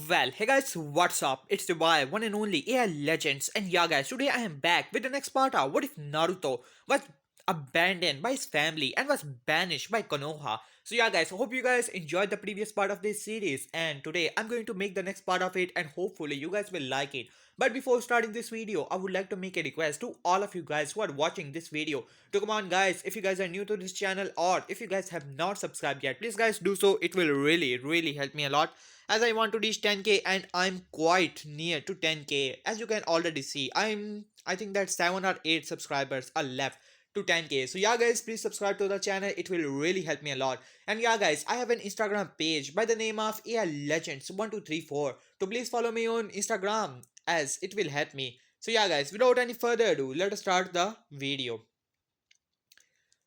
Well, hey guys, what's up? It's the one and only AI Legends, and yeah, guys, today I am back with the next part of what if Naruto was abandoned by his family and was banished by Konoha. So, yeah, guys, I hope you guys enjoyed the previous part of this series, and today I'm going to make the next part of it, and hopefully, you guys will like it. But before starting this video, I would like to make a request to all of you guys who are watching this video to come on, guys. If you guys are new to this channel or if you guys have not subscribed yet, please, guys, do so. It will really help me a lot as I want to reach 10k and I'm quite near to 10k. As you can already see, I think that 7 or 8 subscribers are left to 10k. So yeah guys, please subscribe to the channel. It will really help me a lot. And yeah guys, I have an Instagram page by the name of AI Legends 1234. So please follow me on Instagram as it will help me. So yeah guys, without any further ado, let us start the video.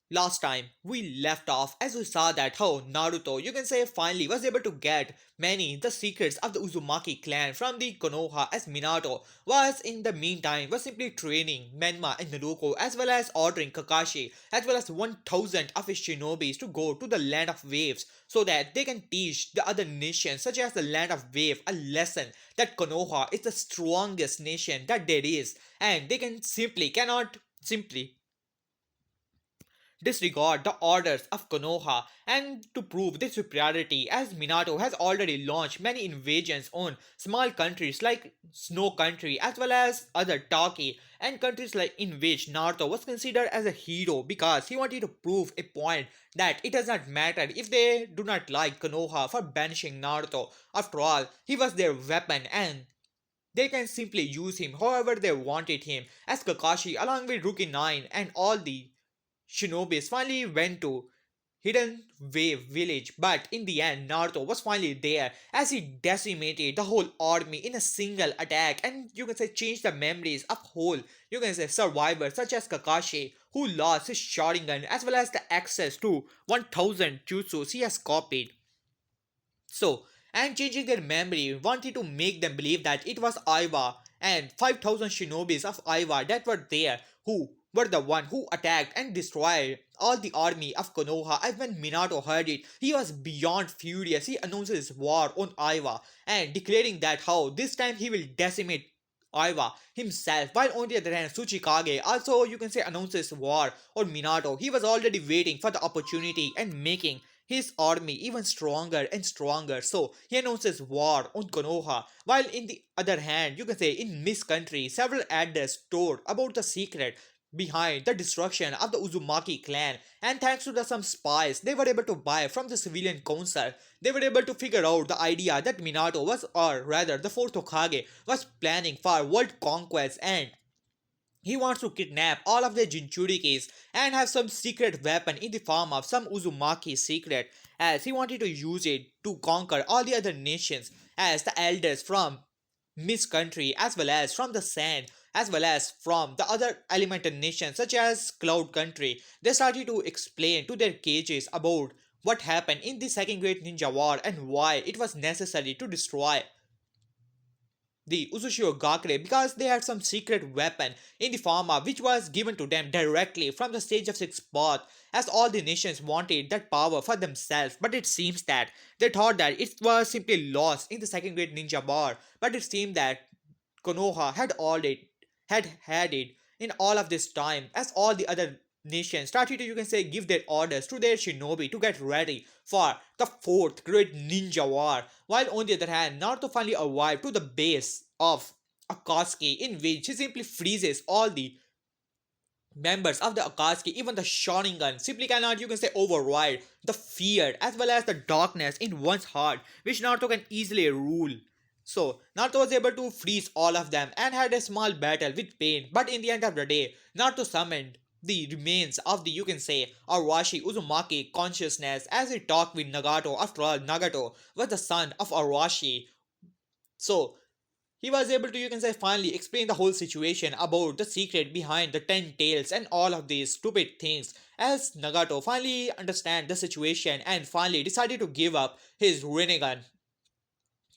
Last time, we left off as we saw that how Naruto, you can say, finally was able to get many the secrets of the Uzumaki clan from the Konoha, as Minato was in the meantime was simply training Menma and Naruto, as well as ordering Kakashi as well as 1000 of his shinobis to go to the land of waves so that they can teach the other nations such as the land of wave a lesson that Konoha is the strongest nation that there is, and they cannot simply disregard the orders of Konoha, and to prove this superiority, as Minato has already launched many invasions on small countries like Snow Country as well as other Taki and countries like in which Naruto was considered as a hero because he wanted to prove a point that it does not matter if they do not like Konoha for banishing Naruto. After all, he was their weapon and they can simply use him however they wanted him, as Kakashi along with Rookie 9 and all the Shinobis finally went to Hidden Wave Village, but in the end, Naruto was finally there as he decimated the whole army in a single attack, and you can say changed the memories of whole, you can say, survivors such as Kakashi, who lost his Sharingan as well as the access to 1000 jutsus he has copied. So, and changing their memory wanted to make them believe that it was Aiwa and 5000 shinobis of Aiwa that were there who were the one who attacked and destroyed all the army of Konoha. And when Minato heard it, he was beyond furious. He announces war on Aiwa and declaring that how this time he will decimate Aiwa himself, while on the other hand Tsuchikage also, you can say, announces war on Minato. He was already waiting for the opportunity and making his army even stronger and stronger. So he announces war on Konoha. While in the other hand, you can say in Miss Country, several elders told about the secret behind the destruction of the Uzumaki clan, and thanks to some spies they were able to buy from the civilian council, they were able to figure out the idea that Minato was, or rather the fourth Hokage was planning for world conquest, and he wants to kidnap all of the Jinchurikis and have some secret weapon in the form of some Uzumaki secret, as he wanted to use it to conquer all the other nations, as the elders from Miss Country as well as from the Sand as well as from the other elemental nations such as Cloud Country, they started to explain to their cages about what happened in the Second Great Ninja War and why it was necessary to destroy the Uzushio Gakure because they had some secret weapon in the form of which was given to them directly from the stage of six path, as all the nations wanted that power for themselves, but it seems that they thought that it was simply lost in the Second Great Ninja War, but it seemed that Konoha had it in all of this time, as all the other nations started to, you can say, give their orders to their shinobi to get ready for the fourth great ninja war. While on the other hand, Naruto finally arrived to the base of Akatsuki, in which he simply freezes all the members of the Akatsuki. Even the Sharingan simply cannot, you can say, override the fear as well as the darkness in one's heart, which Naruto can easily rule. So, Naruto was able to freeze all of them and had a small battle with Pain, but in the end of the day, Naruto summoned the remains of the, you can say, Arashi Uzumaki consciousness as he talked with Nagato. After all, Nagato was the son of Arashi. So, he was able to, you can say, finally explain the whole situation about the secret behind the 10 tails and all of these stupid things, as Nagato finally understand the situation and finally decided to give up his Rinnegan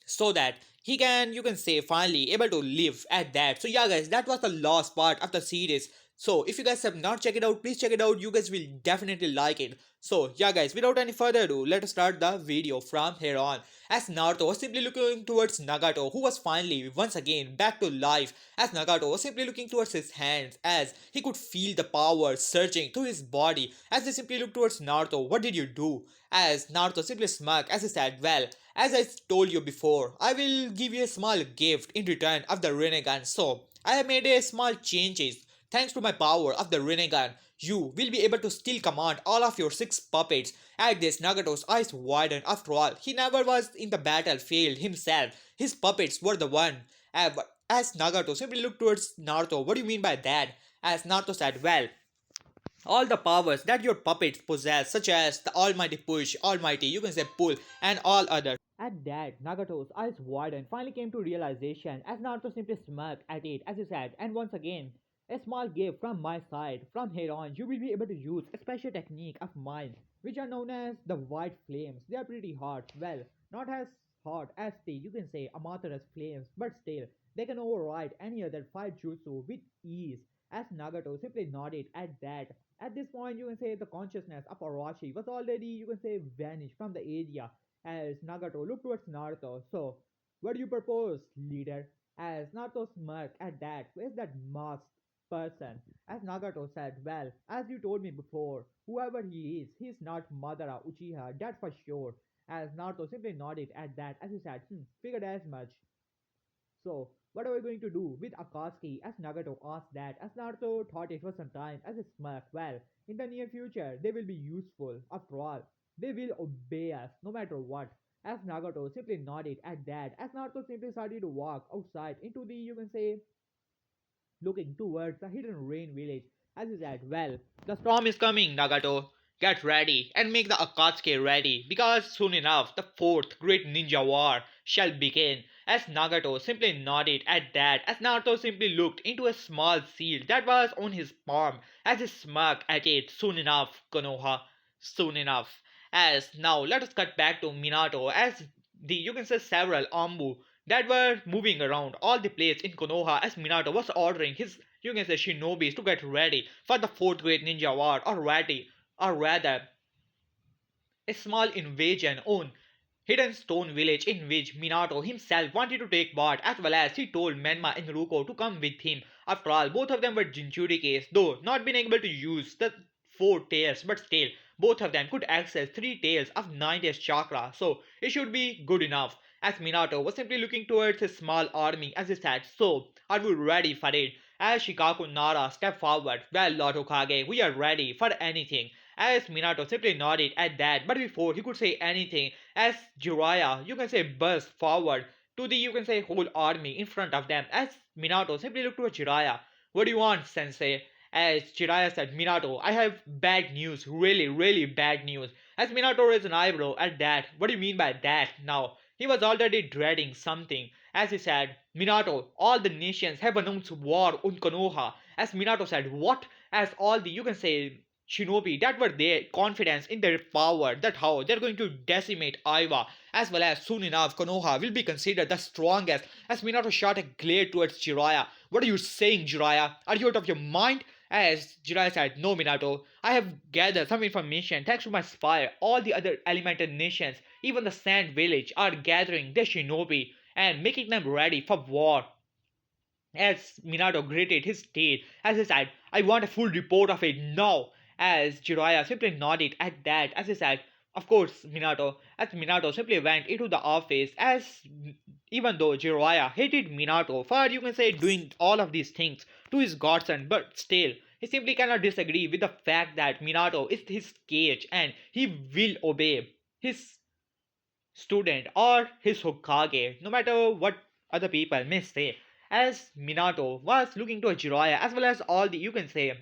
so that he can, you can say, finally able to live at that. So yeah guys, that was the last part of the series. So if you guys have not checked it out, please check it out. You guys will definitely like it. So yeah guys, without any further ado, let us start the video from here on. As Naruto was simply looking towards Nagato, who was finally once again back to life. As Nagato was simply looking towards his hands, as he could feel the power surging through his body. As they simply looked towards Naruto, what did you do? As Naruto simply smirked as he said, well, as I told you before, I will give you a small gift in return of the Rinnegan. So I have made a small changes. Thanks to my power of the Rinnegan, you will be able to still command all of your 6 puppets. At this, Nagato's eyes widened. After all, he never was in the battlefield himself. His puppets were the one. As Nagato simply looked towards Naruto, what do you mean by that? As Naruto said, well, all the powers that your puppets possess, such as the Almighty Push, Almighty, you can say Pull, and all others. At that, Nagato's eyes widened, finally came to realization as Naruto simply smirked at it as he said, and once again, a small gift from my side. From here on, you will be able to use a special technique of mine, which are known as the White Flames. They are pretty hot. Well, not as hot as the, you can say, Amaterasu Flames, but still, they can override any other fight jutsu with ease. As Nagato simply nodded at that. At this point, you can say the consciousness of Orochi was already, you can say, vanished from the area as Nagato looked towards Naruto. So, what do you propose, leader? As Naruto smirked at that, who is that masked person? As Nagato said, well, as you told me before, whoever he is not Madara Uchiha, that's for sure. As Naruto simply nodded at that as he said, figured as much. So, what are we going to do with Akatsuki? As Nagato asked that, as Naruto thought it was some time, as a smirk, well, in the near future, they will be useful. After all, they will obey us, no matter what. As Nagato simply nodded at that, as Naruto simply started to walk outside into the, you can say, looking towards the hidden rain village. As he said, well, the storm is coming, Nagato. Get ready and make the Akatsuki ready because soon enough the fourth great ninja war shall begin. As Nagato simply nodded at that, as Naruto simply looked into a small seal that was on his palm, as he smirked at it, soon enough, Konoha, soon enough. As now let us cut back to Minato as the you can say several Ambu that were moving around all the place in Konoha as Minato was ordering his you can say shinobis to get ready for the fourth great ninja war or rather a small invasion on hidden stone village in which Minato himself wanted to take part as well as he told Menma and Ruko to come with him. After all, both of them were Jinchurikes, though not being able to use the 4 tails, but still, both of them could access 3 tails of 9 tails chakra, so it should be good enough. As Minato was simply looking towards his small army as he said, so, are we ready for it? As Shikaku Nara stepped forward, well Lord Hokage, we are ready for anything. As Minato simply nodded at that, but before he could say anything, as Jiraiya, you can say, burst forward to the, you can say, whole army in front of them. As Minato simply looked to Jiraiya, what do you want, sensei? As Jiraiya said, Minato, I have bad news, really, really bad news. As Minato raised an eyebrow at that, what do you mean by that now? He was already dreading something. As he said, Minato, all the nations have announced war on Konoha. As Minato said, what? As all the, you can say, shinobi that were there confidence in their power that how they're going to decimate Aiwa as well as soon enough Konoha will be considered the strongest as Minato shot a glare towards Jiraiya. What are you saying, Jiraiya? Are you out of your mind? As Jiraiya said, no Minato, I have gathered some information thanks to my spy. All the other elemental nations, even the Sand Village, are gathering their shinobi and making them ready for war. As Minato gritted his teeth as he said, I want a full report of it now. As Jiraiya simply nodded at that as he said, of course, Minato. As Minato simply went into the office as even though Jiraiya hated Minato for you can say doing all of these things to his godson, but still he simply cannot disagree with the fact that Minato is his cage and he will obey his student or his Hokage, no matter what other people may say. As Minato was looking to Jiraiya as well as all the you can say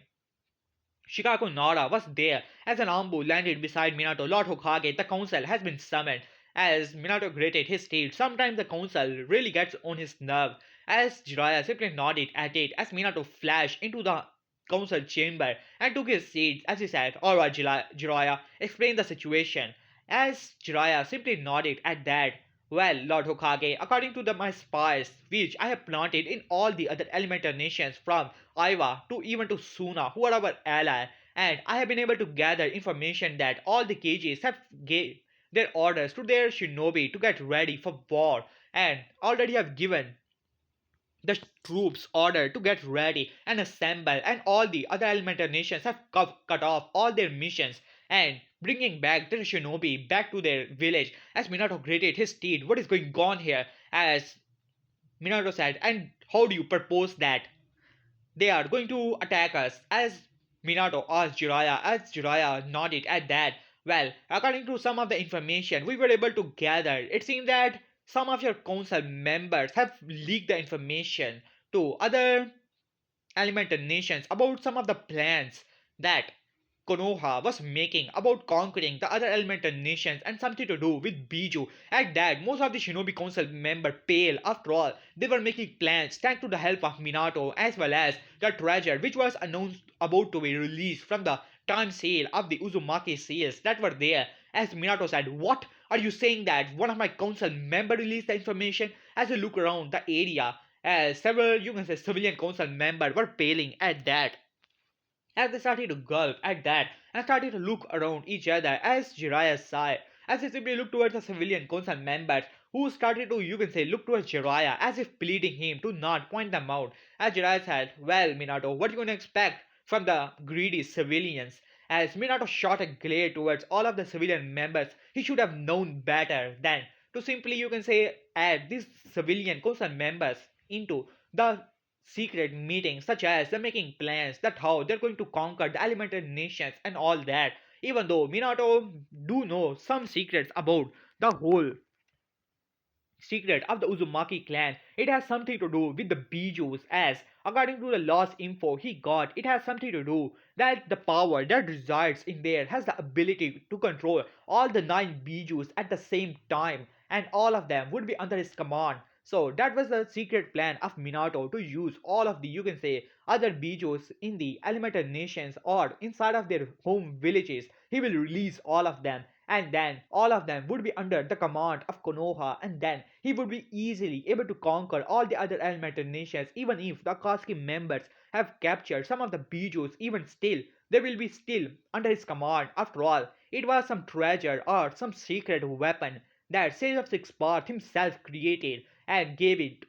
Shikaku Nara was there as an Ambu landed beside Minato. Lord Hokage, the council has been summoned. As Minato gritted his teeth, sometimes the council really gets on his nerve. As Jiraiya simply nodded at it as Minato flashed into the council chamber and took his seat as he said, Alright Jiraiya, explain the situation. As Jiraiya simply nodded at that, Well, Lord Hokage, according to my spies, which I have planted in all the other elemental nations from Aiwa to even to Suna, who are our ally, and I have been able to gather information that all the KGs have gave their orders to their shinobi to get ready for war, and already have given the troops order to get ready and assemble, and all the other elemental nations have cut off all their missions and bringing back the shinobi back to their village. As Minato greeted his steed, what is going on here? As Minato said, and how do you propose that they are going to attack us? As Minato asked Jiraiya, as Jiraiya nodded at that. Well, according to some of the information we were able to gather, it seemed that some of your council members have leaked the information to other elemental nations about some of the plans that Konoha was making about conquering the other elemental nations and something to do with Biju. At that, most of the Shinobi Council members pale. After all, they were making plans thanks to the help of Minato as well as the treasure which was announced about to be released from the time sale of the Uzumaki sales that were there. As Minato said, what? Are you saying that one of my council member released the information? As we look around the area, as several you can say civilian council members were paling at that, as they started to gulp at that and started to look around each other. As Jiraiya sighed, as he simply looked towards the civilian council members who started to, you can say, look towards Jiraiya as if pleading him to not point them out. As Jiraiya said, well, Minato, what are you going to expect from the greedy civilians? As Minato shot a glare towards all of the civilian members, he should have known better than to simply, you can say, add these civilian council members into the secret meetings, such as they're making plans that how they're going to conquer the elemental nations and all that. Even though Minato do know some secrets about the whole secret of the Uzumaki clan. It has something to do with the Bijus, as according to the last info he got, it has something to do that the power that resides in there has the ability to control all the 9 Bijus at the same time, and all of them would be under his command. So that was the secret plan of Minato to use all of the, you can say, other Bijus in the elemental nations or inside of their home villages. He will release all of them, and then all of them would be under the command of Konoha, and then he would be easily able to conquer all the other elemental nations. Even if the Akatsuki members have captured some of the Bijus, even still they will be still under his command. After all, it was some treasure or some secret weapon that Sage of Six Paths himself created and gave it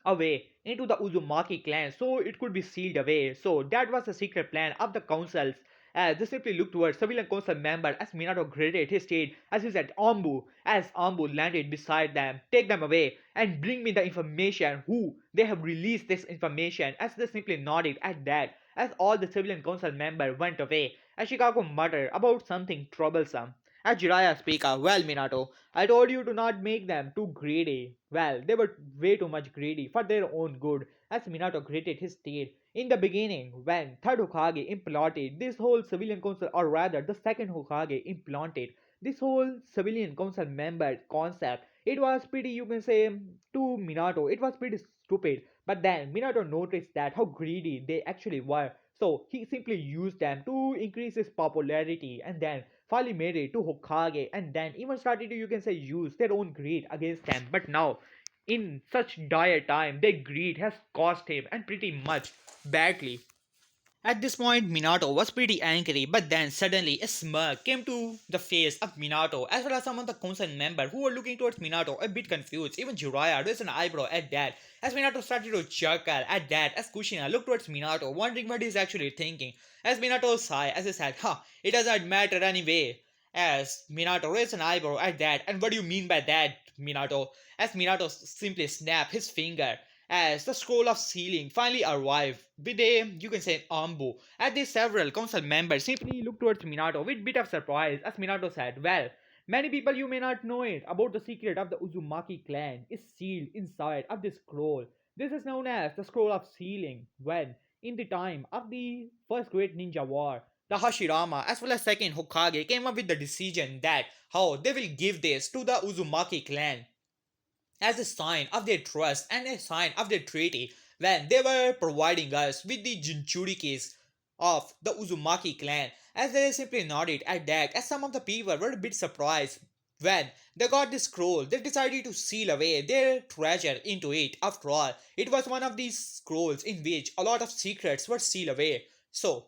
away into the Uzumaki clan so it could be sealed away. So that was the secret plan of the councils. As they simply looked towards civilian council member as Minato greeted his state as he said Ambu, as Ambu landed beside them, take them away and bring me the information who they have released this information. As they simply nodded at that as all the civilian council member went away, as Chicago muttered about something troublesome. As Jiraiya speaker, well Minato, I told you to not make them too greedy. Well, they were way too much greedy for their own good, as Minato greeted his state. In the beginning, when third Hokage implanted this whole civilian council, or rather the second Hokage implanted this whole civilian council member concept, it was pretty, you can say, to Minato, it was pretty stupid. But then Minato noticed that how greedy they actually were. So he simply used them to increase his popularity, and then finally made it to Hokage, and then even started to, you can say, use their own greed against them. But now, in such dire time, their greed has cost him, and pretty much badly. At this point, Minato was pretty angry, but then suddenly a smirk came to the face of Minato, as well as some of the council members who were looking towards Minato a bit confused. Even Jiraiya raised an eyebrow at that, as Minato started to chuckle at that, as Kushina looked towards Minato, wondering what he's actually thinking. As Minato sighed, as he said, it doesn't matter anyway. As Minato raised an eyebrow at that, and what do you mean by that, Minato? As Minato simply snapped his finger as the scroll of sealing finally arrived with a, you can say, ambu. At this, several council members simply looked towards Minato with bit of surprise as Minato said, well, many people you may not know it about the secret of the Uzumaki clan is sealed inside of this scroll. This is known as the scroll of sealing. When in the time of the first great ninja war, the Hashirama as well as second Hokage came up with the decision that how they will give this to the Uzumaki clan as a sign of their trust and a sign of their treaty when they were providing us with the Jinchurikis of the Uzumaki clan. As they simply nodded at that, as some of the people were a bit surprised When they got this scroll, they decided to seal away their treasure into it. After all, it was one of these scrolls in which a lot of secrets were sealed away. So,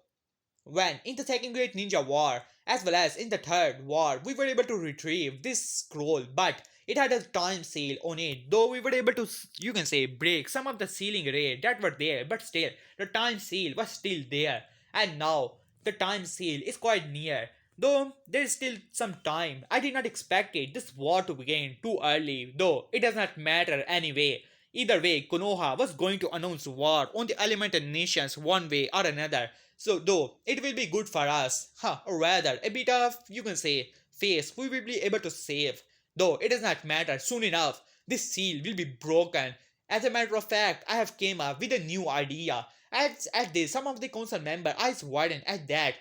when in the Second Great Ninja War, as well as in the Third War, we were able to retrieve this scroll, but it had a time seal on it. Though we were able to, you can say, break some of the sealing array that were there, but still, the time seal was still there. And now, the time seal is quite near. Though there is still some time, I did not expect it, this war to begin too early, though it does not matter anyway. Either way, Konoha was going to announce war on the elemental nations one way or another. So, though it will be good for us, or rather, a bit of, you can say, face we will be able to save. Though it does not matter, soon enough, this seal will be broken. As a matter of fact, I have came up with a new idea. At this, some of the council member eyes widened at that.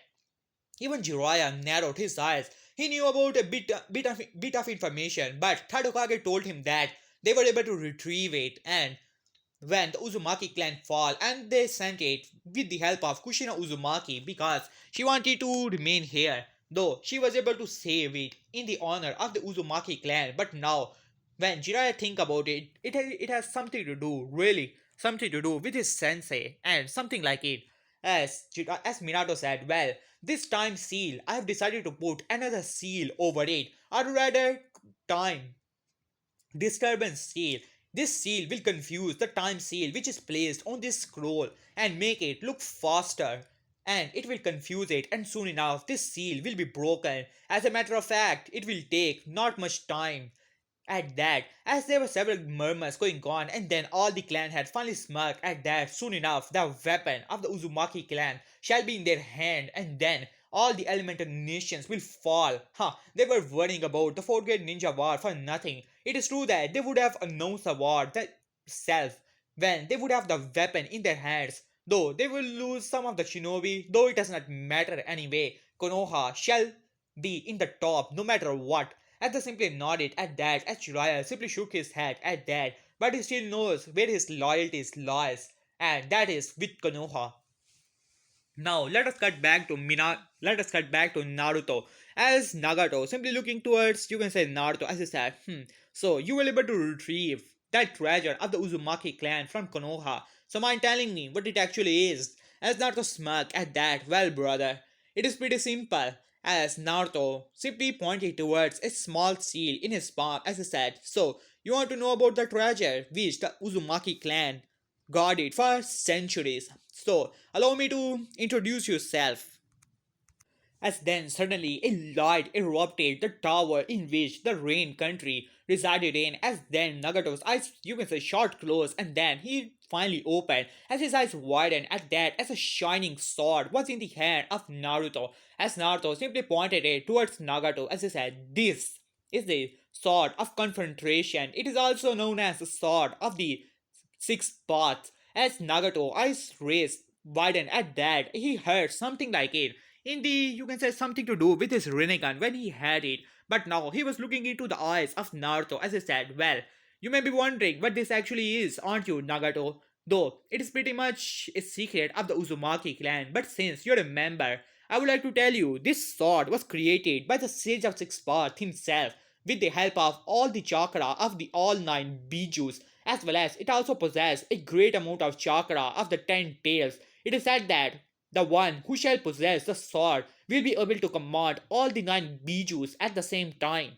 Even Jiraiya narrowed his eyes. He knew about a bit of information, but Tadokage told him that they were able to retrieve it, and when the Uzumaki clan fall, and they sent it with the help of Kushina Uzumaki because she wanted to remain here, though she was able to save it in the honor of the Uzumaki clan. But now, when Jiraiya think about it, it has something to do, really, something to do with his sensei and something like it. As Minato said, well, this time seal, I have decided to put another seal over it, or rather, time disturbance seal. This seal will confuse the time seal which is placed on this scroll and make it look faster. And it will confuse it, and soon enough, this seal will be broken. As a matter of fact, it will take not much time. At that, as there were several murmurs going on, and then all the clan had finally smirked at that, soon enough, the weapon of the Uzumaki clan shall be in their hand, and then all the elemental nations will fall. They were worrying about the fourth grade ninja war for nothing. It is true that they would have announced the war themselves when they would have the weapon in their hands. Though they will lose some of the shinobi, though it does not matter anyway. Konoha shall be in the top no matter what. Atha simply nodded at that as Jiraiya simply shook his head at that, but he still knows where his loyalties lies, and that is with Konoha. Now let us cut back to Naruto as Nagato simply looking towards, you can say, Naruto as he said, so you were able to retrieve that treasure of the Uzumaki clan from Konoha. So mind telling me what it actually is? As Naruto smirked at that, well brother, it is pretty simple. As Naruto simply pointed towards a small seal in his palm as he said, so you want to know about the treasure which the Uzumaki clan guarded for centuries. So allow me to introduce yourself. As then suddenly a light erupted the tower in which the rain country resided in. As then Nagato's eyes, you can say, shot closed, and then he finally opened as his eyes widened at that as a shining sword was in the hand of Naruto. As Naruto simply pointed it towards Nagato as he said, this is the sword of confrontation. It is also known as the sword of the six paths. As Nagato eyes raised widened at that, he heard something like it in the, you can say, something to do with his Rinnegan when he had it. But now he was looking into the eyes of Naruto as he said, well, you may be wondering what this actually is, aren't you, Nagato? Though it is pretty much a secret of the Uzumaki clan, but since you're a member, I would like to tell you this sword was created by the Sage of Six Paths himself with the help of all the chakra of the all nine bijus, as well as it also possesses a great amount of chakra of the 10 tails. It is said that the one who shall possess the sword will be able to command all the 9 bijus at the same time,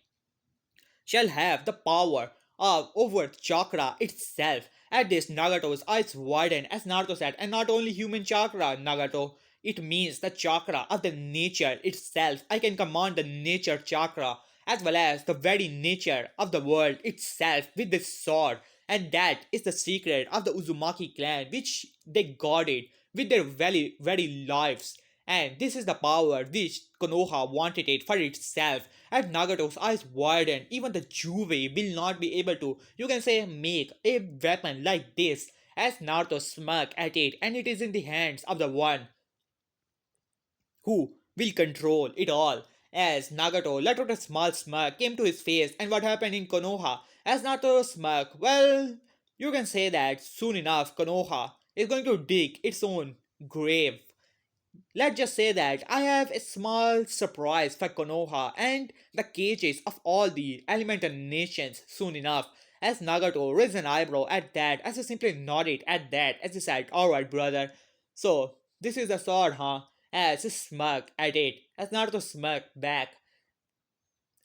shall have the power of over chakra itself. At this, Nagato's eyes widened as Naruto said, and not only human chakra, Nagato. It means the chakra of the nature itself. I can command the nature chakra as well as the very nature of the world itself with this sword. And that is the secret of the Uzumaki clan which they guarded with their very lives. And this is the power which Konoha wanted it for itself. As Nagato's eyes widened, even the Juve will not be able to, you can say, make a weapon like this. As Naruto smirked at it, and it is in the hands of the one who will control it all. As Nagato let out a small smirk came to his face, and what happened in Konoha? As Naruto smirked, well, you can say that soon enough Konoha is going to dig its own grave. Let's just say that I have a small surprise for Konoha and the cages of all the elemental nations soon enough. As Nagato raised an eyebrow at that, as he simply nodded at that, as he said, "Alright, brother. So, this is the sword, huh?" As he smirked at it, as Naruto smirked back.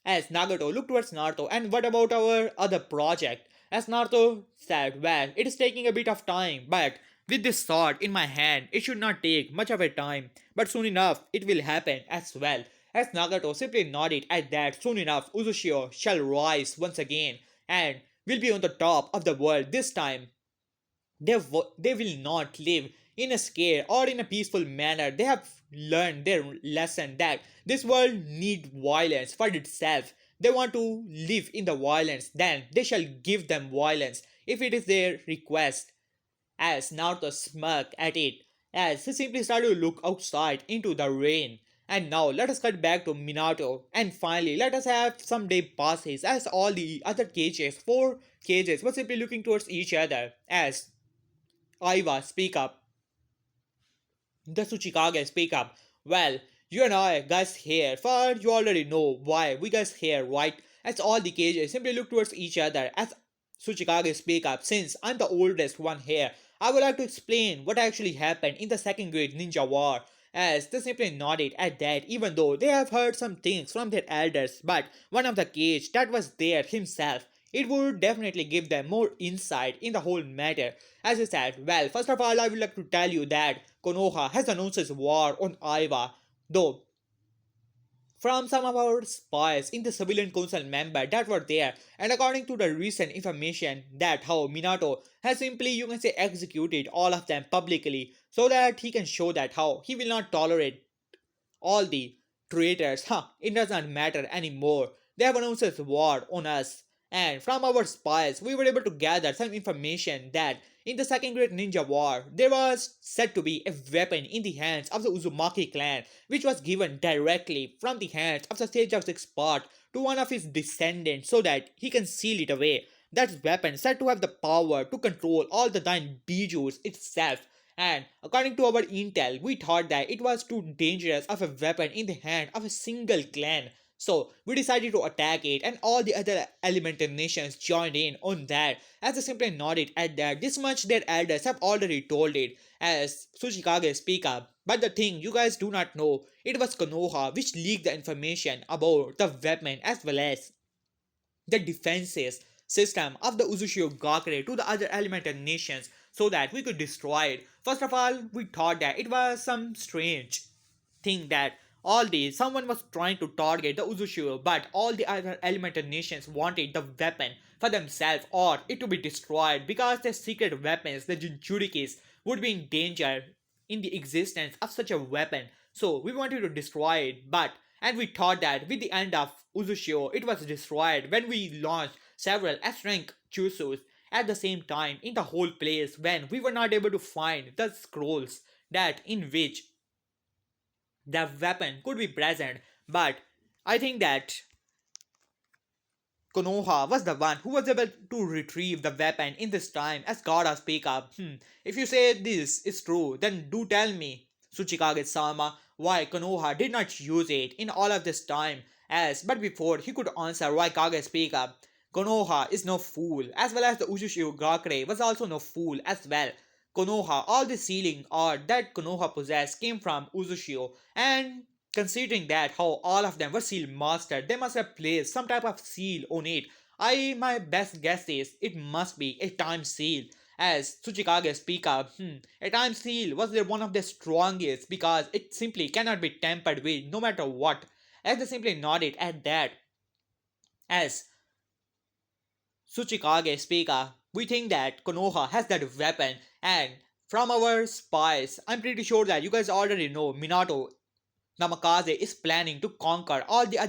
As Nagato looked towards Naruto, "And what about our other project?" As Naruto said, "Well, it is taking a bit of time, but with this sword in my hand, it should not take much of a time, but soon enough it will happen as well." As Nagato simply nodded at that, soon enough Uzushio shall rise once again and will be on the top of the world this time. They will not live in a scare or in a peaceful manner. They have learned their lesson that this world need violence for itself. They want to live in the violence, then they shall give them violence if it is their request. As Naruto smirked at it, as he simply started to look outside into the rain. And now let us cut back to Minato, and finally let us have some day passes as all the other cages, four cages, were simply looking towards each other. As Aiva, speak up. The Tsuchikage, speak up. "Well, you and I guys here, for you already know why we guys here, right?" As all the cages simply look towards each other as Tsuchikage speak up. "Since I'm the oldest one here, I would like to explain what actually happened in the second great ninja war." As they simply nodded at that, even though they have heard some things from their elders, but one of the cage that was there himself, it would definitely give them more insight in the whole matter. As he said, "Well, first of all, I would like to tell you that Konoha has announced his war on Aiwa, though from some of our spies in the civilian council member that were there, and according to the recent information that how Minato has simply, you can say, executed all of them publicly so that he can show that how he will not tolerate all the traitors. It does not matter anymore. They have announced war on us. And from our spies, we were able to gather some information that in the Second Great Ninja War, there was said to be a weapon in the hands of the Uzumaki clan, which was given directly from the hands of the Sage of Six Paths to one of his descendants so that he can seal it away. That weapon said to have the power to control all the nine bijus itself, and according to our intel, we thought that it was too dangerous of a weapon in the hand of a single clan. So we decided to attack it, and all the other elemental nations joined in on that. As they simply nodded at that, this much their elders have already told it. As Tsuchikage speak up. But the thing you guys do not know, it was Konoha which leaked the information about the weapon as well as the defenses system of the Uzushio Gakure to the other elemental nations so that we could destroy it. First of all, we thought that it was some strange thing that all these someone was trying to target the Uzushio, but all the other elemental nations wanted the weapon for themselves or it to be destroyed because their secret weapons, the Jinchurikis, would be in danger in the existence of such a weapon. So we wanted to destroy it, but and we thought that with the end of Uzushio, it was destroyed when we launched several S-rank Chusus at the same time in the whole place when we were not able to find the scrolls that in which the weapon could be present. But I think that Konoha was the one who was able to retrieve the weapon in this time as Gaara speak up. If you say this is true, then do tell me, Tsuchikage-sama, why Konoha did not use it in all of this time. As but before he could answer why Kage speak up, Konoha is no fool, as well as the Ushushu Gakure was also no fool as well. Konoha, all the sealing art that Konoha possessed came from Uzushio, and considering that how all of them were seal master, they must have placed some type of seal on it. My best guess is it must be a time seal. As Tsuchikage speak up, a time seal was one of the strongest because it simply cannot be tampered with no matter what. As they simply nodded at that, as Tsuchikage speak up, we think that Konoha has that weapon, and from our spies, I'm pretty sure that you guys already know Minato Namikaze is planning to conquer all the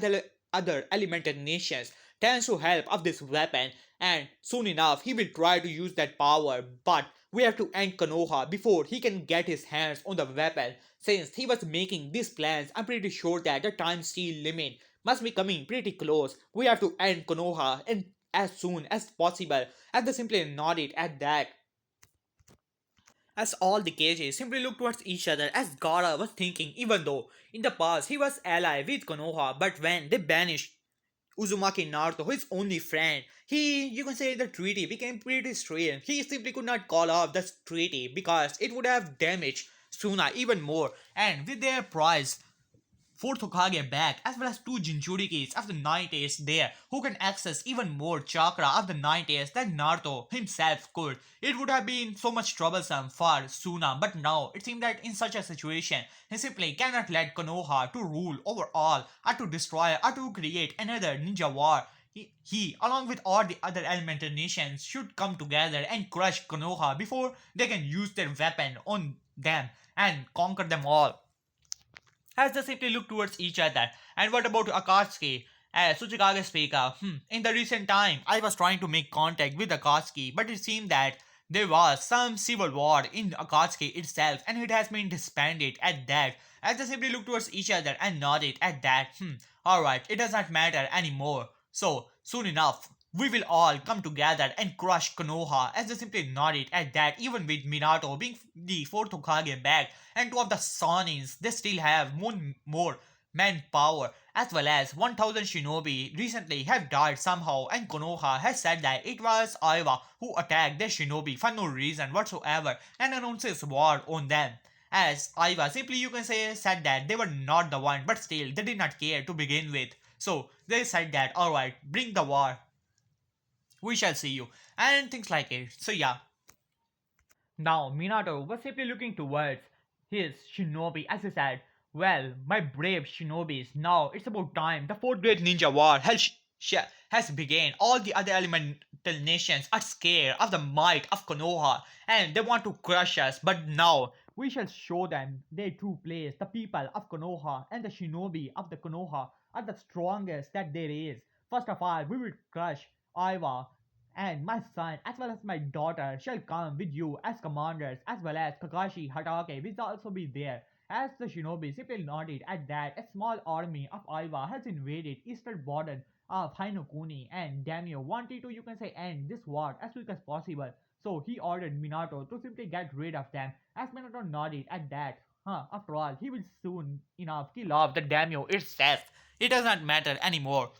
other elemental nations thanks to help of this weapon, and soon enough he will try to use that power, but we have to end Konoha before he can get his hands on the weapon. Since he was making these plans, I'm pretty sure that the time seal limit must be coming pretty close. We have to end Konoha and as soon as possible. As they simply nodded at that, As all the cages simply looked towards each other as Gara was thinking, even though in the past he was ally with Konoha, but when they banished Uzumaki Naruto, his only friend, you can say the treaty became pretty strained. He simply could not call off the treaty because it would have damaged Suna even more. And with their prize, fourth Hokage back, as well as two Jinchurikis of the 90s there, who can access even more chakra of the 90s than Naruto himself could. It would have been so much troublesome for Suna, but now it seemed that in such a situation, he simply cannot let Konoha to rule over all, or to destroy, or to create another ninja war. Along with all the other elemental nations, should come together and crush Konoha before they can use their weapon on them and conquer them all as they simply look towards each other. And what about Akatsuki? Tsuchikage speaker. In the recent time, I was trying to make contact with Akatsuki, but it seemed that there was some civil war in Akatsuki itself, and it has been disbanded at that. As they simply look towards each other and nodded at that. Alright, it does not matter anymore. So, soon enough, we will all come together and crush Konoha as they simply nodded at that, even with Minato being the fourth Hokage back and two of the Sonins, they still have more manpower as well as 1000 shinobi recently have died somehow, and Konoha has said that it was Aiwa who attacked their shinobi for no reason whatsoever and announces war on them. As Aiwa simply you can say said that they were not the one, but still they did not care to begin with. So they said that alright, bring the war, we shall see you, and things like it. So yeah, now Minato was simply looking towards his shinobi as he said, well, my brave shinobis, now it's about time. The fourth great ninja war has begun. All the other elemental nations are scared of the might of Konoha and they want to crush us, but now we shall show them their true place. The people of Konoha and the shinobi of the Konoha are the strongest that there is. First of all, we will crush Aiwa, and my son as well as my daughter shall come with you as commanders, as well as Kakashi Hatake will also be there. As the shinobi simply nodded at that, a small army of Aiwa has invaded eastern border of Hinokuni, and Daimyo wanted to you can say end this war as quick as possible. So he ordered Minato to simply get rid of them. As Minato nodded at that, after all, he will soon enough kill off the Daimyo itself. It does not matter anymore.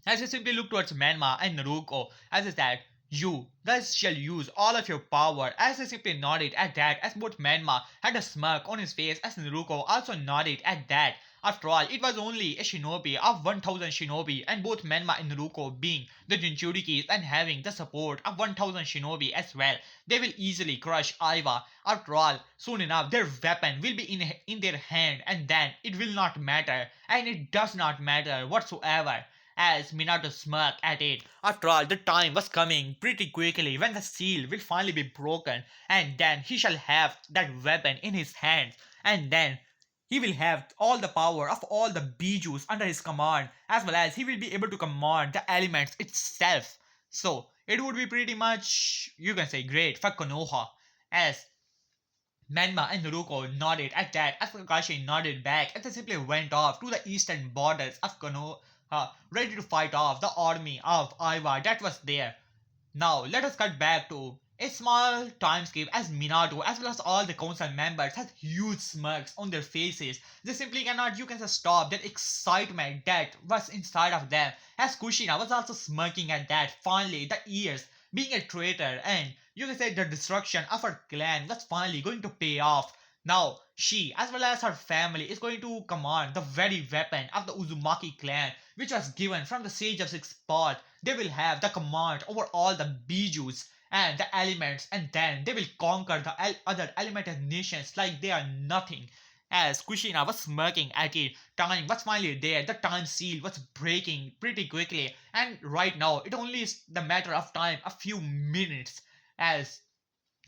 As he simply looked towards Manma and Naruto, as he said, you guys shall use all of your power. As he simply nodded at that, as both Manma had a smirk on his face, as Naruto also nodded at that. After all, it was only a shinobi of 1000 shinobi, and both Menma and Naruto being the Jinchurikis and having the support of 1000 shinobi as well, they will easily crush Aiwa. After all, soon enough their weapon will be in their hand, and then it will not matter, and it does not matter whatsoever. As Minato smirked at it. After all, the time was coming pretty quickly when the seal will finally be broken, and then he shall have that weapon in his hands, and then he will have all the power of all the bijus under his command, as well as he will be able to command the elements itself. So it would be pretty much, you can say, great for Konoha. As Menma and Naruto nodded at that, as Kakashi nodded back, and they simply went off to the eastern borders of Konoha, ready to fight off the army of Aiwa that was there. Now let us cut back to a small time skip as Minato as well as all the council members has huge smirks on their faces. They simply cannot you can say stop that excitement that was inside of them. As Kushina was also smirking at that. Finally the years being a traitor and you can say the destruction of her clan was finally going to pay off. Now she as well as her family is going to command the very weapon of the Uzumaki clan which was given from the Sage of Six Paths. They will have the command over all the bijus and the elements, and then they will conquer the other elemental nations like they are nothing. As Kushina was smirking at it, time was finally there. The time seal was breaking pretty quickly, and right now it only is the matter of time, a few minutes. As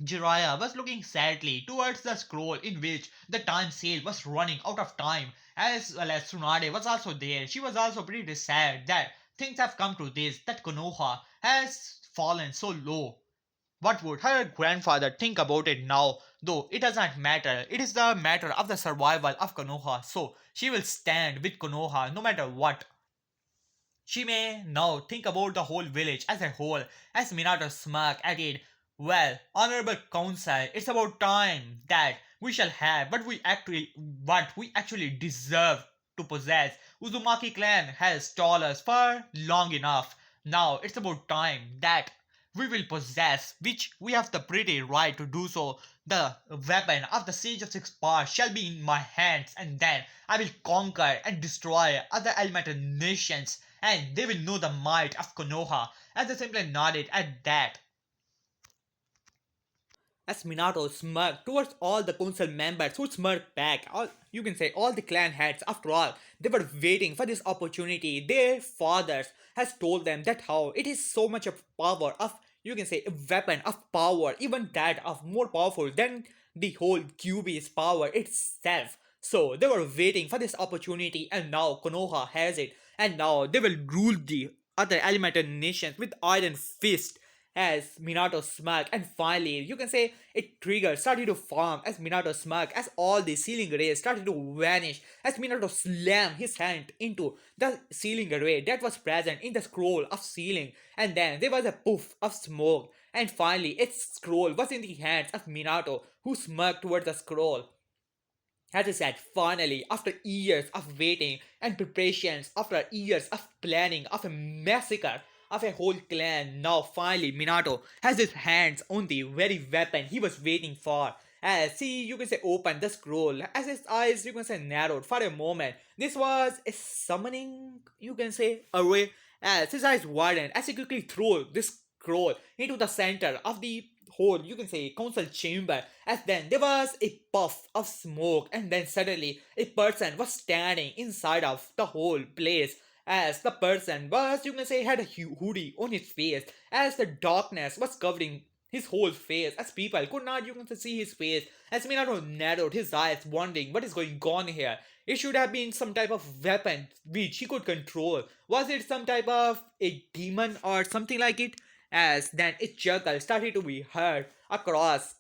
Jiraiya was looking sadly towards the scroll in which the time seal was running out of time, as well as Tsunade was also there. She was also pretty sad that things have come to this, that Konoha has fallen so low. What would her grandfather think about it now? Though it does not matter, it is the matter of the survival of Konoha, so she will stand with Konoha no matter what. She may now think about the whole village as a whole, as Minato smirked at it. Well, honorable council, it's about time that we shall have what we actually deserve to possess. Uzumaki clan has stalled us for long enough. Now it's about time that we will possess, which we have the pretty right to do so. The weapon of the Sage of Six Parts shall be in my hands, and then I will conquer and destroy other elemental nations, and they will know the might of Konoha. As they simply nodded at that, as Minato smirked towards all the council members who smirked back, all you can say all the clan heads, after all, they were waiting for this opportunity. Their fathers has told them that how it is so much of power of you can say a weapon of power, even that of more powerful than the whole QB's power itself. So they were waiting for this opportunity and now Konoha has it and now they will rule the other elemental nations with iron fist as Minato smirked, and finally, you can say it triggered, started to form as Minato smirked, as all the ceiling rays started to vanish, as Minato slammed his hand into the ceiling ray that was present in the scroll of ceiling, and then there was a poof of smoke, and finally, its scroll was in the hands of Minato, who smirked towards the scroll. As I said, finally, after years of waiting and preparations, after years of planning of a massacre of a whole clan, now finally Minato has his hands on the very weapon he was waiting for. As he, you can say, opened the scroll, as his eyes, you can say, narrowed for a moment. This was a summoning, you can say, array. As his eyes widened, as he quickly threw this scroll into the center of the whole, you can say, council chamber, as then there was a puff of smoke, and then suddenly a person was standing inside of the whole place. As the person was, you can say, had a hoodie on his face, as the darkness was covering his whole face, as people could not, you can say, see his face, as Minato narrowed his eyes, wondering what is going on here. It should have been some type of weapon which he could control. Was it some type of a demon or something like it? As then a chuckle started to be heard across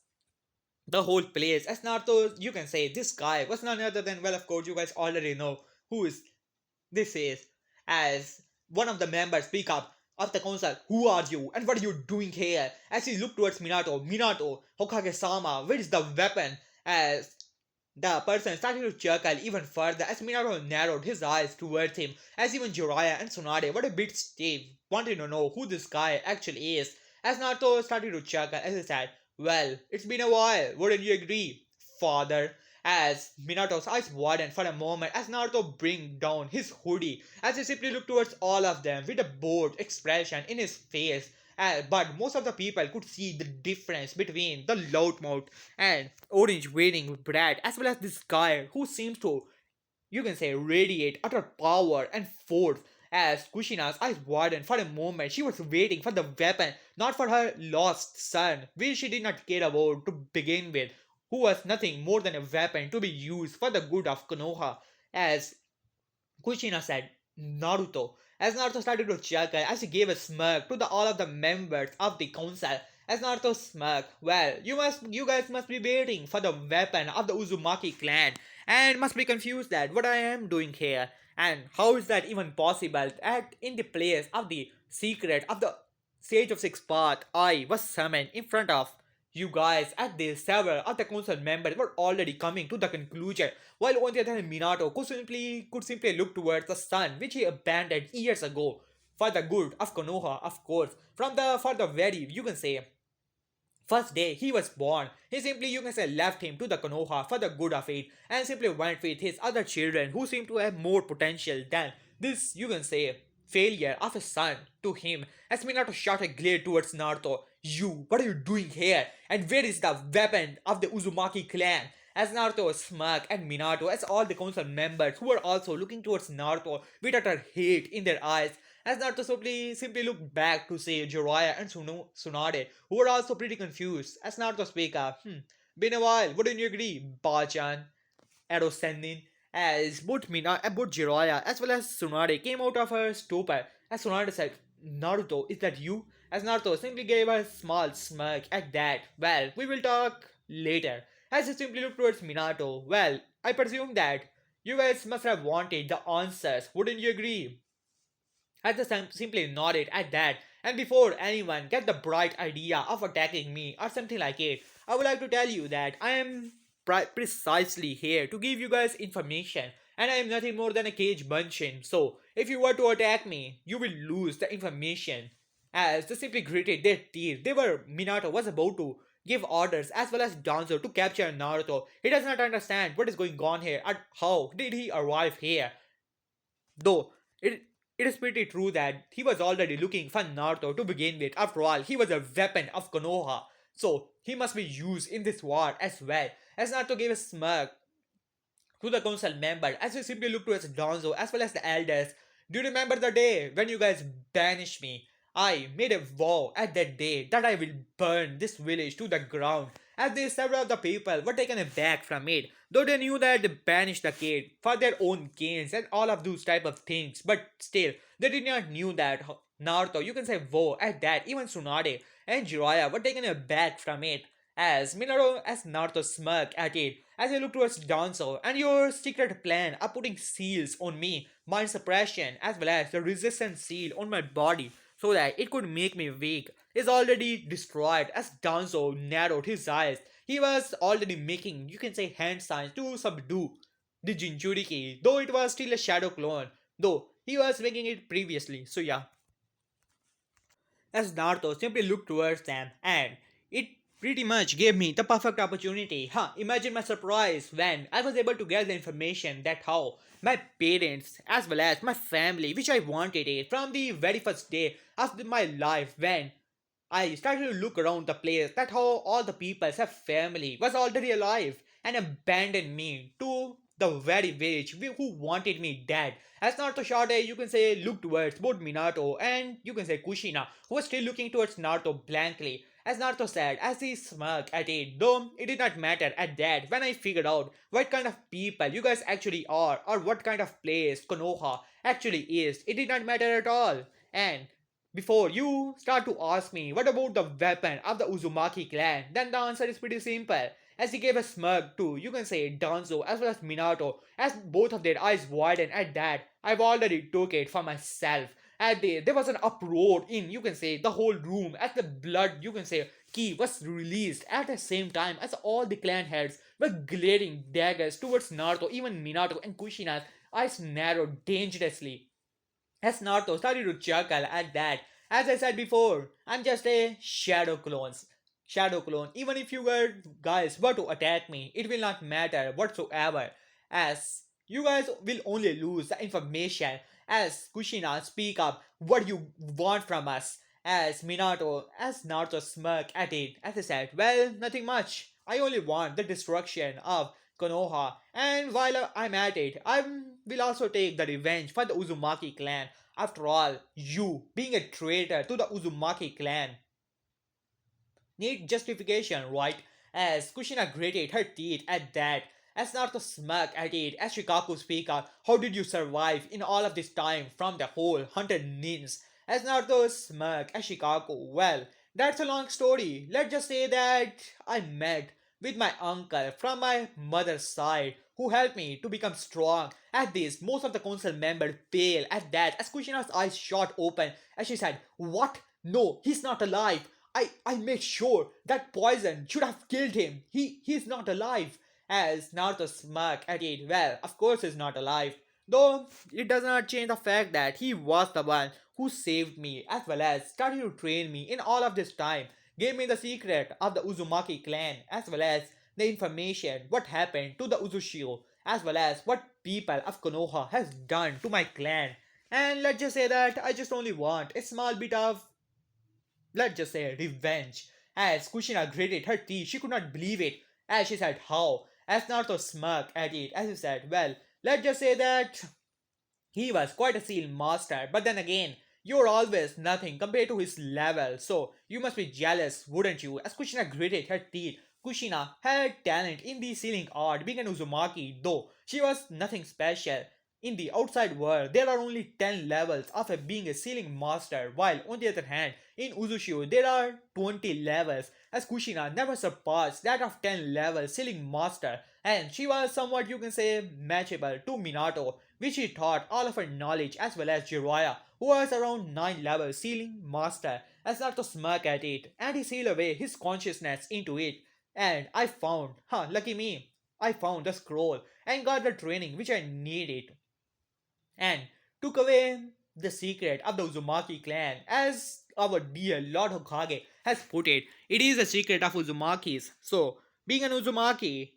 the whole place. As Naruto, you can say this guy was none other than, well, of course, you guys already know who is this is. As one of the members speak up of the council, who are you and what are you doing here? As he looked towards Minato, Minato, Hokage-sama, where is the weapon? As the person started to chuckle even further as Minato narrowed his eyes towards him, as even Jiraiya and Tsunade were a bit stiff, wanting to know who this guy actually is. As Naruto started to chuckle as he said, well, it's been a while, wouldn't you agree, father? As Minato's eyes widened for a moment as Naruto bring down his hoodie as he simply looked towards all of them with a bored expression in his face. But most of the people could see the difference between the loudmouth and orange wearing brat as well as this guy who seems to, you can say, radiate utter power and force. As Kushina's eyes widened for a moment, she was waiting for the weapon, not for her lost son, which she did not care about to begin with, who was nothing more than a weapon to be used for the good of Konoha. As Kushina said, Naruto. As Naruto started to chuckle, as he gave a smirk to all of the members of the council, as Naruto smirked, well, you guys must be waiting for the weapon of the Uzumaki clan, and must be confused that what I am doing here, and how is that even possible? That in the place of the secret of the Sage of Six Path, I was summoned in front of you guys, at this several of the council members were already coming to the conclusion, while on the other hand Minato could simply look towards the sun which he abandoned years ago for the good of Konoha, of course, from the for the very, you can say, first day he was born. He simply, you can say, left him to the Konoha for the good of it and simply went with his other children who seemed to have more potential than this, you can say, failure of a son to him. As Minato shot a glare towards Naruto, you, what are you doing here? And where is the weapon of the Uzumaki clan? As Naruto smirked at Minato, as all the council members who were also looking towards Naruto with utter hate in their eyes, as Naruto simply looked back to say Jiraiya and Tsunade, who were also pretty confused. As Naruto spoke up, been a while, wouldn't you agree, Bachan? Arrow sending, as both Jiraiya as well as Tsunade came out of her stupor. As Tsunade said, Naruto, is that you? As Naruto simply gave a small smirk at that. Well, we will talk later. As he simply looked towards Minato, well, I presume that you guys must have wanted the answers, wouldn't you agree? As the simply nodded at that, And before anyone get the bright idea of attacking me or something like it, I would like to tell you that I am precisely here to give you guys information, and I am nothing more than a cage munchkin. So if you were to attack me, you will lose the information. As they simply gritted their teeth, Minato was about to give orders as well as Danzo to capture Naruto. He does not understand what is going on here and how did he arrive here. Though it is pretty true that he was already looking for Naruto to begin with. After all, he was a weapon of Konoha, so he must be used in this war as well. As Naruto gave a smirk to the council member as we simply look towards Donzo as well as the elders. Do you remember the day when you guys banished me? I made a vow at that day that I will burn this village to the ground, as they several of the people were taken aback from it, though they knew that they banished the kid for their own gains and all of those type of things, but still they did not knew that Naruto, you can say vow at that, even Tsunade and Jiraiya were taken aback from it as Naruto smirk at it as I look towards Danzo and your secret plan of putting seals on me, mind suppression as well as the resistance seal on my body so that it could make me weak is already destroyed as Danzo narrowed his eyes. He was already making, you can say, hand signs to subdue the Jinchuriki, though it was still a shadow clone, though he was making it previously. So yeah, as Naruto simply looked towards them, and it pretty much gave me the perfect opportunity. Imagine my surprise when I was able to get the information that how my parents as well as my family, which I wanted it from the very first day of my life when I started to look around the place that how all the people's have family was already alive and abandoned me to the very village who wanted me dead. As Naruto Shade, you can say look towards both Minato and you can say Kushina, who was still looking towards Naruto blankly. As Naruto said, as he smirked at it, though it did not matter at that when I figured out what kind of people you guys actually are or what kind of place Konoha actually is, it did not matter at all. And before you start to ask me what about the weapon of the Uzumaki clan, then the answer is pretty simple. As he gave a smirk to, you can say, Danzo as well as Minato, as both of their eyes widened at that, I've already took it for myself. There was an uproar in, you can say, the whole room as the blood, you can say, key was released at the same time as all the clan heads were glaring daggers towards Naruto, even Minato and Kushina's eyes narrowed dangerously. As Naruto started to chuckle at that, as I said before, I'm just a shadow clone. Shadow clone. Even if you guys were to attack me, it will not matter whatsoever. As you guys will only lose the information. As Kushina speak up what you want from us. As Naruto smirk at it, as I said, well, nothing much. I only want the destruction of Konoha, and while I'm at it, I will also take the revenge for the Uzumaki clan. After all, you, being a traitor to the Uzumaki clan, need justification, right? As Kushina gritted her teeth at that, as Naruto smirked at it, as Shikaku speak up, how did you survive in all of this time from the whole hunted nins? As Naruto smirked at Shikaku, well, that's a long story. Let's just say that I met with my uncle from my mother's side who helped me to become strong. At this, most of the council members pale at that as Kushina's eyes shot open as she said, what? No, he's not alive. I made sure that poison should have killed him. He's not alive. As Naruto smirked at it, well, of course he's not alive. Though it does not change the fact that he was the one who saved me as well as started to train me in all of this time, gave me the secret of the Uzumaki clan as well as the information what happened to the Uzushio as well as what people of Konoha has done to my clan. And let's just say that I just only want a small bit of, let's just say, revenge. As Kushina gritted her teeth, she could not believe it. As she said, how? As Naruto smirked at it, as he said, well, let's just say that he was quite a seal master, but then again, you're always nothing compared to his level, so you must be jealous, wouldn't you? As Kushina gritted her teeth, Kushina had talent in the sealing art, being an Uzumaki, though she was nothing special. In the outside world, there are only 10 levels of being a sealing master, while on the other hand, in Uzushio, there are 20 levels, as Kushina never surpassed that of 10 level sealing master, and she was somewhat, you can say, matchable to Minato, which he taught all of her knowledge as well as Jiraiya, who was around 9 level ceiling master, as Naruto smirked at it, and he sealed away his consciousness into it. And I found, lucky me, I found the scroll and got the training which I needed and took away the secret of the Uzumaki clan. As our dear Lord Hokage has put it, it is a secret of Uzumaki's. So, being an Uzumaki,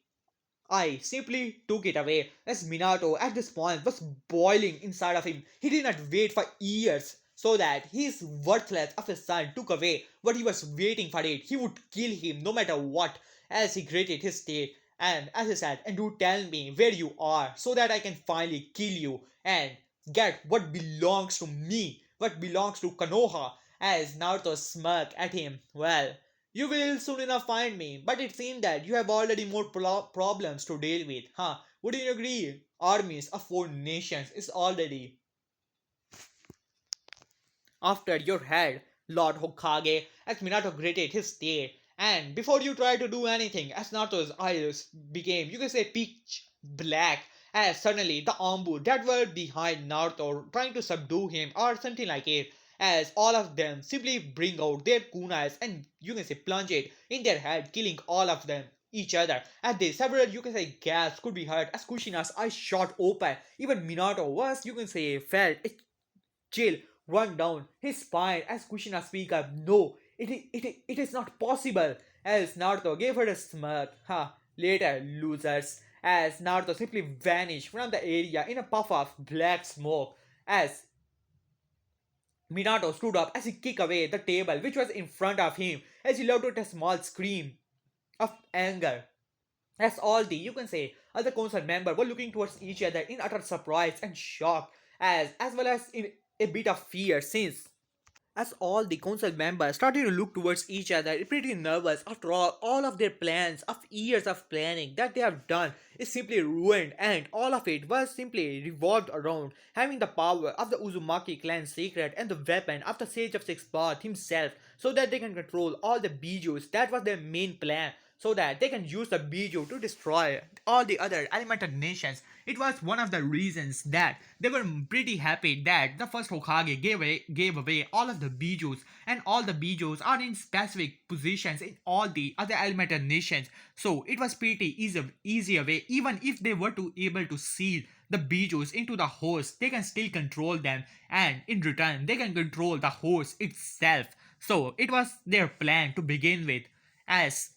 I simply took it away as Minato at this point was boiling inside of him. He did not wait for years so that his worthless of a son took away what he was waiting for it. He would kill him no matter what as he gritted his teeth. And as he said, and do tell me where you are so that I can finally kill you and get what belongs to me, what belongs to Konoha. As Naruto smirked at him, well, you will soon enough find me, but it seems that you have already more problems to deal with, huh? Wouldn't you agree? Armies of 4 nations is already after your head, Lord Hokage, as Minato gritted his teeth. And before you try to do anything, as Naruto's eyes became, you can say, pitch black, as suddenly the Ambu that were behind Naruto trying to subdue him or something like it, as all of them simply bring out their kunais and you can say plunge it in their head, killing all of them each other. At this, several you can say gasps could be heard as Kushina's eyes shot open. Even Minato was you can say felt a chill run down his spine as Kushina speak up. No, it is not possible. As Naruto gave her a smirk. Later, losers. As Naruto simply vanished from the area in a puff of black smoke. As Minato stood up as he kicked away the table which was in front of him as he let out a small scream of anger. As all the, you can say, other council members were looking towards each other in utter surprise and shock, as well as in a bit of fear, since all the council members started to look towards each other, pretty nervous. After all of their plans of years of planning that they have done is simply ruined, and all of it was simply revolved around having the power of the Uzumaki clan secret and the weapon of the Sage of Six Paths himself, so that they can control all the Bijus. That was their main plan, so that they can use the Biju to destroy all the other elemental nations. It was one of the reasons that they were pretty happy that the first Hokage gave away all of the Bijus, and all the Bijus are in specific positions in all the other elemental nations. So it was pretty easy way. Even if they were to able to seal the Bijus into the host, they can still control them, and in return they can control the host itself. So it was their plan to begin with. As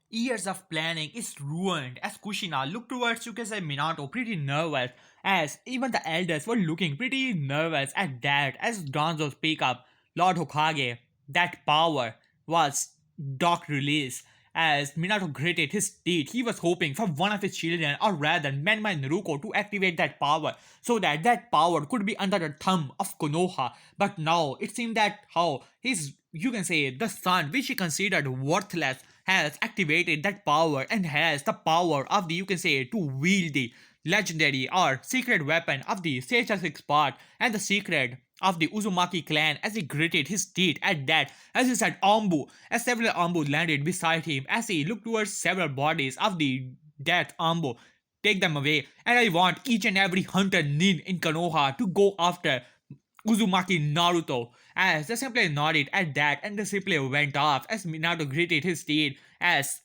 years of planning is ruined as Kushina looked towards Yukasa Minato pretty nervous, as even the elders were looking pretty nervous at that. As Danzo speak up, Lord Hokage, that power was dock release. As Minato gritted his teeth, he was hoping for one of his children, or rather Menmai Naruto, to activate that power so that that power could be under the thumb of Konoha. But now it seemed that how his, you can say, the son, which he considered worthless, has activated that power and has the power of the, you can say, to wield the legendary or secret weapon of the Sage Six Path and the secret of the Uzumaki clan. As he gritted his teeth at that, as he said Ambu, as several Ambu landed beside him, as he looked towards several bodies of the death Ambu. Take them away, and I want each and every hunter nin in Konoha to go after Uzumaki Naruto. As they simply nodded at that and they simply went off as Minato gritted his teeth as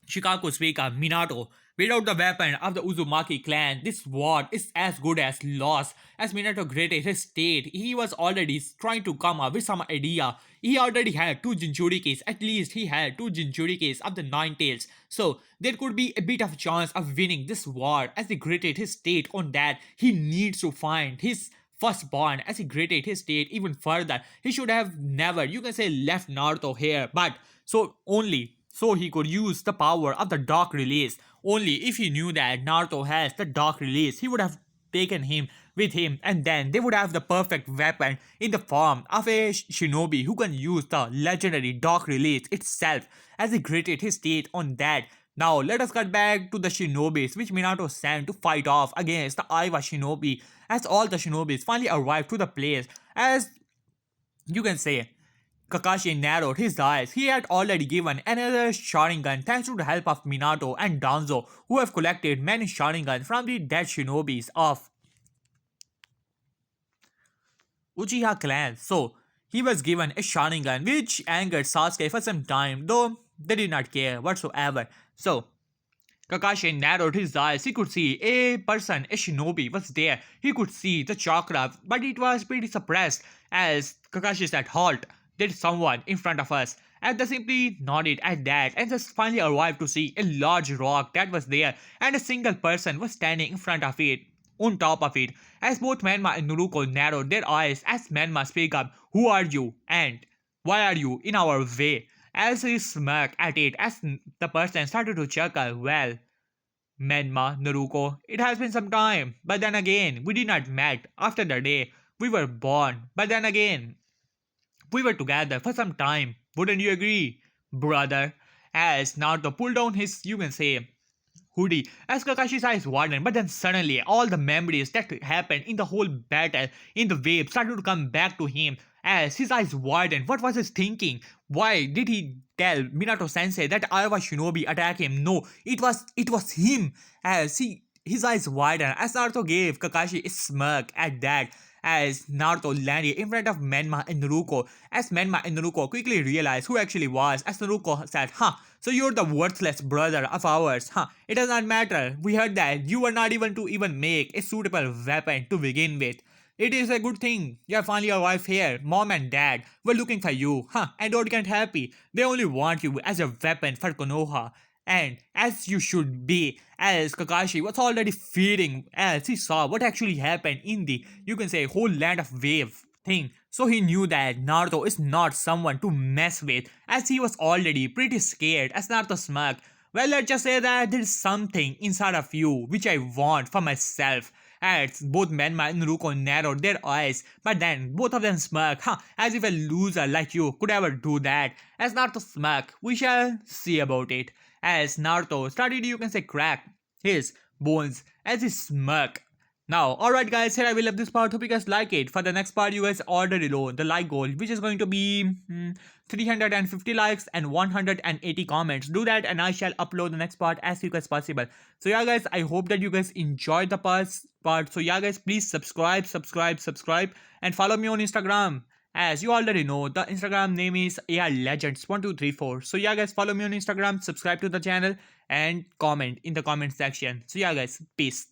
Shikaku Suika Minato. Without the weapon of the Uzumaki clan, this war is as good as lost. As Minato gritted his teeth, he was already trying to come up with some idea. He already had 2 Jinchurikis, at least he had 2 Jinchurikis of the Nine Tails. So there could be a bit of chance of winning this war. As he gritted his teeth on that, he needs to find his firstborn. As he gritted his teeth even further, he should have never, you can say, left Naruto here, but so he could use the power of the dark release. Only if he knew that Naruto has the dark release, he would have taken him with him, and then they would have the perfect weapon in the form of a shinobi who can use the legendary dark release itself. As he gritted his teeth on that, now let us cut back to the shinobis which Minato sent to fight off against the Aiwa shinobi. As all the shinobis finally arrived to the place, as you can say, Kakashi narrowed his eyes. He had already given another Sharingan thanks to the help of Minato and Danzo, who have collected many Sharingan from the dead shinobis of Uchiha clan. So he was given a Sharingan which angered Sasuke for some time, though they did not care whatsoever. So Kakashi narrowed his eyes. He could see a person, a shinobi, was there. He could see the chakra, but it was pretty suppressed. As Kakashi said, "Halt! There's someone in front of us." And they simply nodded at that and just finally arrived to see a large rock that was there, and a single person was standing in front of it, on top of it. As both Menma and Naruto narrowed their eyes, as Menma speak up, "Who are you? And why are you in our way?" As he smirked at it, as the person started to chuckle, "Well, Menma, Naruto, it has been some time, but then again, we did not met after the day we were born, but then again, we were together for some time, wouldn't you agree, brother?" As Naruto pulled down his, you can say, hoodie as Kakashi's eyes widened, but then suddenly all the memories that happened in the whole battle in the wave started to come back to him as his eyes widened. What was he thinking? Why did he tell Minato Sensei that I was Shinobi attack him? No, it was him as his eyes widened as Naruto gave Kakashi a smirk at that as Naruto landed in front of Menma and Naruto. As Menma and Naruto quickly realized who actually was, as Naruto said, "Huh, so you're the worthless brother of ours, huh? It does not matter. We heard that you were not even to even make a suitable weapon to begin with. It is a good thing you're finally arrived here. Mom and dad were looking for you, huh? And don't get happy. They only want you as a weapon for Konoha. And as you should be, as Kakashi was already feeding as he saw what actually happened in the, you can say, whole land of wave thing. So he knew that Naruto is not someone to mess with, as he was already pretty scared as Naruto smirked. "Well, let's just say that there is something inside of you which I want for myself." As both Menma and Naruto narrowed their eyes, but then both of them smirked, huh, as if a loser like you could ever do that. As Naruto smirked, "We shall see about it." As Naruto started, you can say, crack his bones as he smirked. Now, alright guys, here I will leave this part. Hope you guys like it. For the next part, you guys order below the like goal, which is going to be 350 likes and 180 comments. Do that and I shall upload the next part as quick as possible. So yeah guys, I hope that you guys enjoyed the part. So yeah guys, please subscribe and follow me on Instagram. As you already know, the Instagram name is ARLegends1234. So yeah guys, follow me on Instagram, subscribe to the channel and comment in the comment section. So yeah guys, peace.